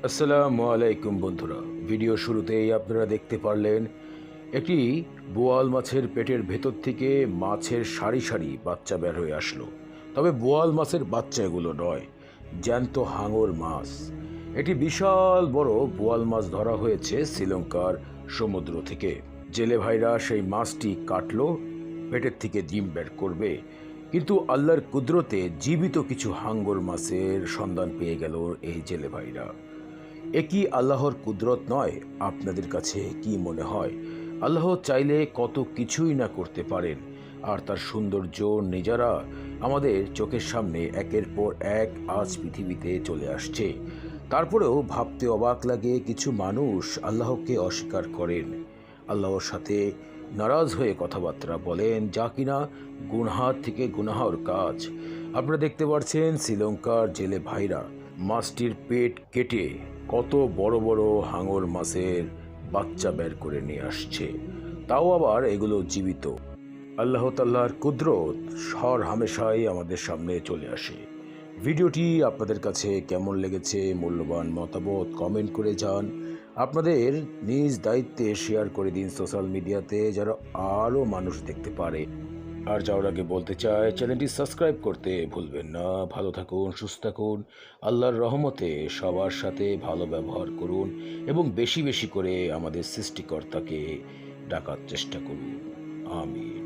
আসসালামু আলাইকুম বন্ধুরা, ভিডিও শুরুতেই আপনারা দেখতে পারলেন একটি বোয়াল মাছের পেটের ভেতর থেকে মাছের সারি সারি বাচ্চা বের হয়ে আসলো। তবে বোয়াল মাছের বাচ্চা এগুলো নয়, জ্যান্ত হাঙর মাছ। এটি বিশাল বড় বোয়াল মাছ ধরা হয়েছে শ্রীলঙ্কার সমুদ্র থেকে। জেলে ভাইরা সেই মাছটি কাটলো, পেটের থেকে ডিম বের করবে, কিন্তু আল্লাহর কুদরতে জীবিত কিছু হাঙ্গর মাছের সন্ধান পেয়ে গেল এই জেলে ভাইরা। এ কি আল্লাহর কুদরত নয়? আপনাদের কাছে কি মনে হয়? আল্লাহ চাইলে কত কিছুই না করতে পারেন, আর তার সৌন্দর্য নিজেরা আমাদের চোখের সামনে একের পর এক আজ পৃথিবীতে চলে আসছে। তারপরেও ভাবতে অবাক লাগে, কিছু মানুষ আল্লাহকে অস্বীকার করেন, আল্লাহর সাথে নারাজ হয়ে কথাবার্তা বলেন, যা কিনা গুনহার থেকে গুনাহর কাজ। আপনারা দেখতে পাচ্ছেন শ্রীলঙ্কার জেলে ভাইরা মাছটির পেট কেটে কত বড় বড় হাঙর মাছের বাচ্চা বের করে নিয়ে আসছে, তাও আবার এগুলো জীবিত। আল্লাহ তাআলার কুদরত হর হামেশাই আমাদের সামনে চলে আসে। ভিডিওটি আপনাদের কাছে কেমন লেগেছে মূল্যবান মতামত কমেন্ট করে যান। আপনাদের নিজ দায়িত্বে শেয়ার করে দিন সোশ্যাল মিডিয়াতে, যারা আরও মানুষ দেখতে পারে। আর যাওয়ার আগে বলতে চাই, চ্যানেলটি সাবস্ক্রাইব করতে ভুলবেন না। ভালো থাকুন, সুস্থ থাকুন, আল্লাহর রহমতে সবার সাথে ভালো ব্যবহার করুন এবং বেশি বেশি করে আমাদের সৃষ্টিকর্তাকে ডাকার চেষ্টা করুন। আমিন।